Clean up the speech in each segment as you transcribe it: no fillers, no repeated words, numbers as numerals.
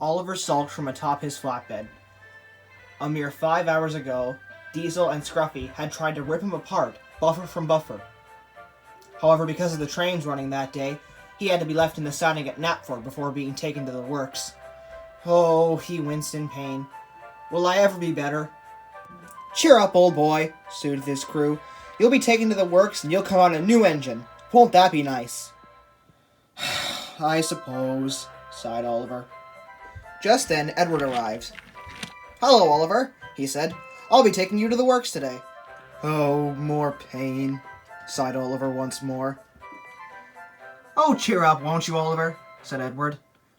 Oliver sulked from atop his flatbed. A mere 5 hours ago, Diesel and Scruffy had tried to rip him apart, buffer from buffer. However, because of the trains running that day, he had to be left in the siding at Knapford before being taken to the works. Oh, he winced in pain. Will I ever be better? Cheer up, old boy, soothed his crew. You'll be taken to the works and you'll come on a new engine. Won't that be nice? I suppose, sighed Oliver. Just then, Edward arrived. Hello, Oliver, he said. I'll be taking you to the works today. Oh, more pain, sighed Oliver once more. Oh, cheer up, won't you, Oliver, said Edward.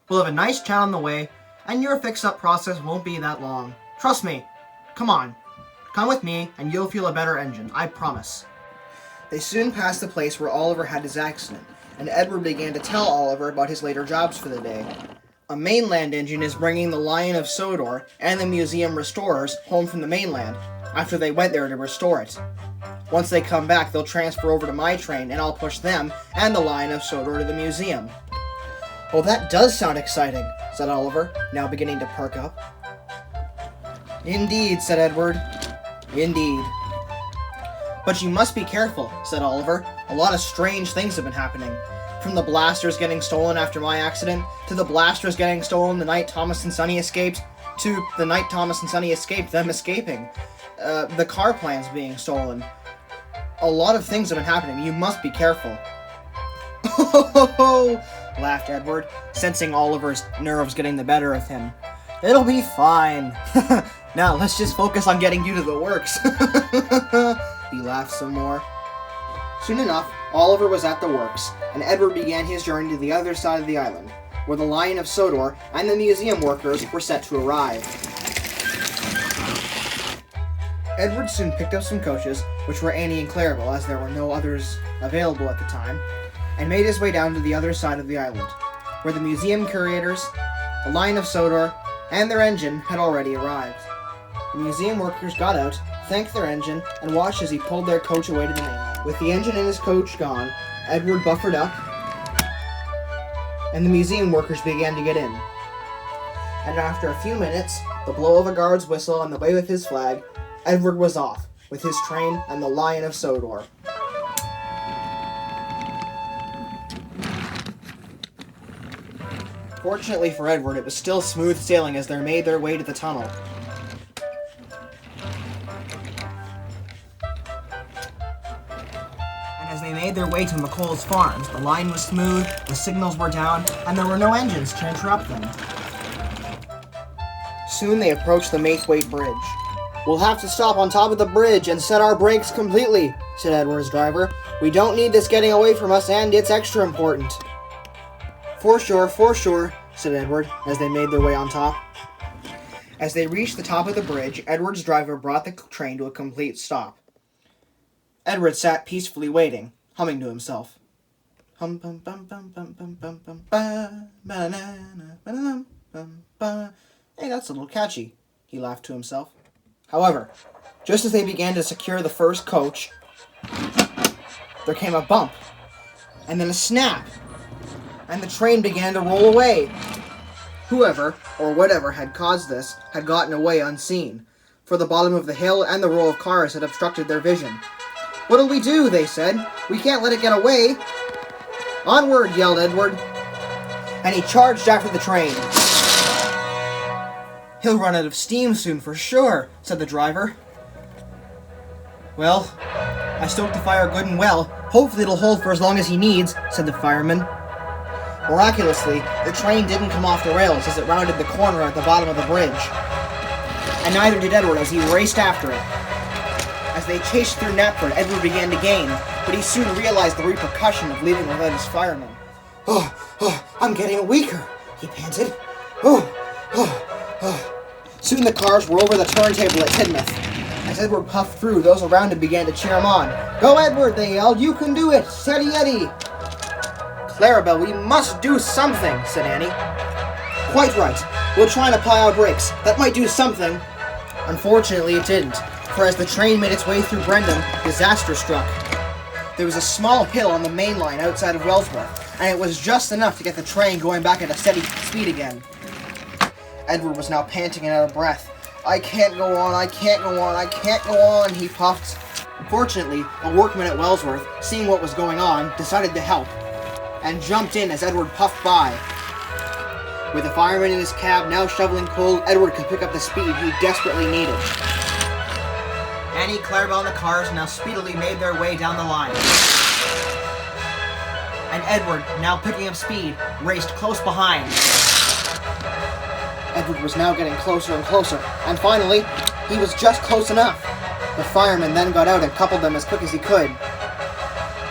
We'll have a nice chat on the way, and your fix-up process won't be that long. Trust me. Come on. Come with me, and you'll feel a better engine, I promise. They soon passed the place where Oliver had his accident, and Edward began to tell Oliver about his later jobs for the day. A mainland engine is bringing the Lion of Sodor and the museum restorers home from the mainland, after they went there to restore it. Once they come back, they'll transfer over to my train, and I'll push them and the Lion of Sodor to the museum. Well, that does sound exciting, said Oliver, now beginning to perk up. Indeed, said Edward. Indeed. But you must be careful, said Oliver. A lot of strange things have been happening. From the blasters getting stolen after my accident, to the blasters getting stolen the night Thomas and Sonny escaped, to the night Thomas and Sonny escaped, them escaping. The car plans being stolen. A lot of things have been happening. You must be careful. Oh, laughed Edward, sensing Oliver's nerves getting the better of him. It'll be fine. Now, let's just focus on getting you to the works. He laughed some more. Soon enough, Oliver was at the works, and Edward began his journey to the other side of the island, where the Lion of Sodor and the museum workers were set to arrive. Edward soon picked up some coaches, which were Annie and Clarabelle, as there were no others available at the time, and made his way down to the other side of the island, where the museum curators, the Lion of Sodor, and their engine had already arrived. The museum workers got out, thanked their engine, and watched as he pulled their coach away to the mainland. With the engine and his coach gone, Edward buffered up, and the museum workers began to get in. And after a few minutes, the blow of a guard's whistle and the wave of his flag, Edward was off, with his train and the Lion of Sodor. Fortunately for Edward, it was still smooth sailing as they made their way to the tunnel. And as they made their way to McColl's farms, the line was smooth, the signals were down, and there were no engines to interrupt them. Soon they approached the Maithwaite Bridge. We'll have to stop on top of the bridge and set our brakes completely, said Edward's driver. We don't need this getting away from us, and it's extra important. For sure, said Edward, as they made their way on top. As they reached the top of the bridge, Edward's driver brought the train to a complete stop. Edward sat peacefully waiting, humming to himself. Hum bum bum bum bum bum bum bum ba banana banana bum ba. Hey, that's a little catchy, he laughed to himself. However, just as they began to secure the first coach, there came a bump, and then a snap, and the train began to roll away. Whoever, or whatever, had caused this had gotten away unseen, for the bottom of the hill and the row of cars had obstructed their vision. What'll we do? They said. We can't let it get away. Onward, yelled Edward, and he charged after the train. He'll run out of steam soon for sure, said the driver. Well, I stoked the fire good and well. Hopefully it'll hold for as long as he needs, said the fireman. Miraculously, the train didn't come off the rails as it rounded the corner at the bottom of the bridge. And neither did Edward as he raced after it. As they chased through Knapford, Edward began to gain, but he soon realized the repercussion of leaving without his fireman. I'm getting weaker, he panted. Soon the cars were over the turntable at Tidmouth. As Edward puffed through, those around him began to cheer him on. Go, Edward, they yelled. You can do it. Steady Eddie. Clarabelle, we must do something, said Annie. Quite right. We'll try and apply our brakes. That might do something. Unfortunately, it didn't, for as the train made its way through Brenham, disaster struck. There was a small hill on the main line outside of Wellsworth, and it was just enough to get the train going back at a steady speed again. Edward was now panting and out of breath. "I can't go on, I can't go on, I can't go on," he puffed. Fortunately, a workman at Wellsworth, seeing what was going on, decided to help, and jumped in as Edward puffed by. With the fireman in his cab now shoveling coal, Edward could pick up the speed he desperately needed. Annie, Clarabelle, and the cars now speedily made their way down the line. And Edward, now picking up speed, raced close behind. Edward was now getting closer and closer, and finally, he was just close enough. The fireman then got out and coupled them as quick as he could.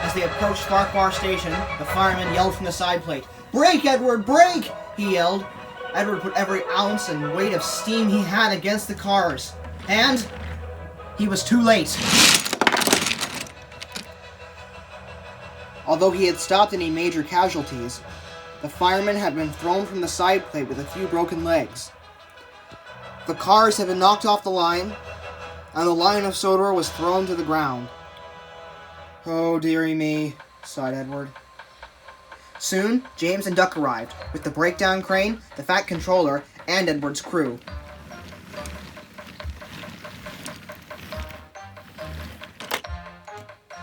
As they approached Farquhar Station, the fireman yelled from the side plate, "Brake, Edward, brake!" he yelled. Edward put every ounce and weight of steam he had against the cars, and he was too late. Although he had stopped any major casualties, the fireman had been thrown from the side plate with a few broken legs. The cars had been knocked off the line, and the line of Sodor was thrown to the ground. "Oh, dearie me," sighed Edward. Soon, James and Duck arrived, with the breakdown crane, the Fat Controller, and Edward's crew.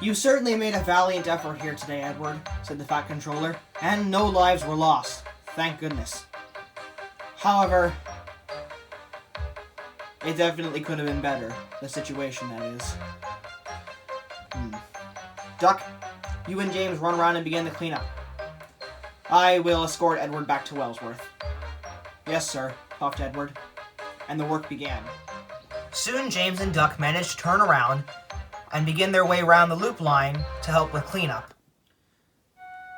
"You certainly made a valiant effort here today, Edward," said the Fat Controller, "and no lives were lost, thank goodness. However, it definitely could have been better, the situation, that is. Duck, you and James run around and begin the cleanup. I will escort Edward back to Wellsworth." "Yes, sir," puffed Edward, and the work began. Soon James and Duck managed to turn around and begin their way around the loop line to help with cleanup.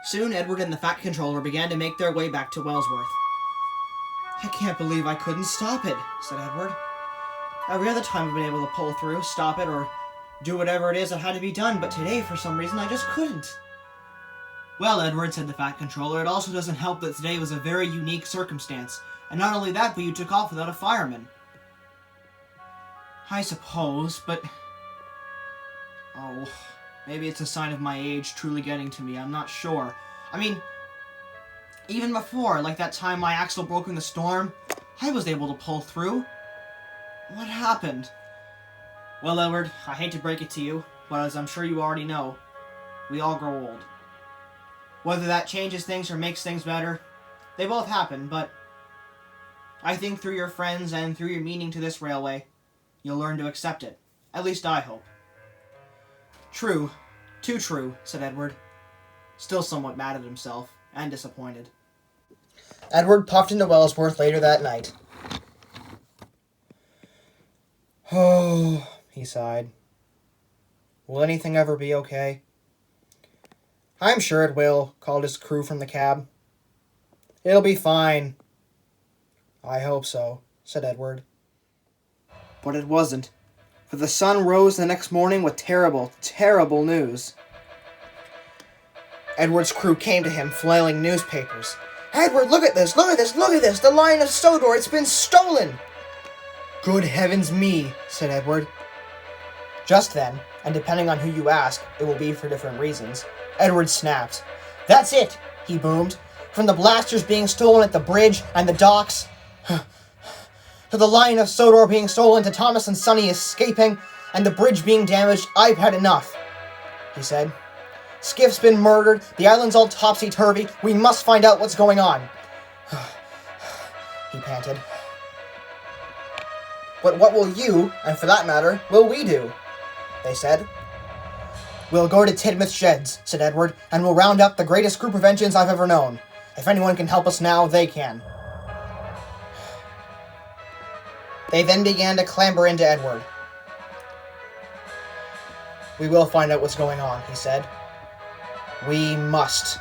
Soon Edward and the Fat Controller began to make their way back to Wellsworth. "I can't believe I couldn't stop it," said Edward. "Every other time I've been able to pull through, stop it, or do whatever it is that had to be done, but today, for some reason, I just couldn't." "Well, Edward," said the Fat Controller, "it also doesn't help that today was a very unique circumstance, and not only that, but you took off without a fireman." "I suppose, but... oh, maybe it's a sign of my age truly getting to me, I'm not sure. I mean, even before, like that time my axle broke in the storm, I was able to pull through. What happened?" "Well, Edward, I hate to break it to you, but as I'm sure you already know, we all grow old. Whether that changes things or makes things better, they both happen, but I think through your friends and through your meaning to this railway, you'll learn to accept it. At least I hope." "True. Too true," said Edward, still somewhat mad at himself and disappointed. Edward puffed into Wellsworth later that night. "Oh," he sighed. "Will anything ever be okay?" "I'm sure it will," called his crew from the cab. "It'll be fine." "I hope so," said Edward. But it wasn't, for the sun rose the next morning with terrible, terrible news. Edward's crew came to him, flailing newspapers. "Edward, look at this, look at this, look at this! The line of Sodor, it's been stolen!" "Good heavens me," said Edward. Just then, and depending on who you ask, it will be for different reasons, Edward snapped. "That's it," he boomed. "From the blasters being stolen at the bridge and the docks, to the line of Sodor being stolen, to Thomas and Sonny escaping, and the bridge being damaged, I've had enough," he said. "Skiff's been murdered, the island's all topsy-turvy, we must find out what's going on," he panted. "But what will you, and for that matter, will we do?" they said. "We'll go to Tidmouth Sheds," said Edward, "and we'll round up the greatest group of engines I've ever known. If anyone can help us now, they can." They then began to clamber into Edward. "We will find out what's going on," he said. "We must."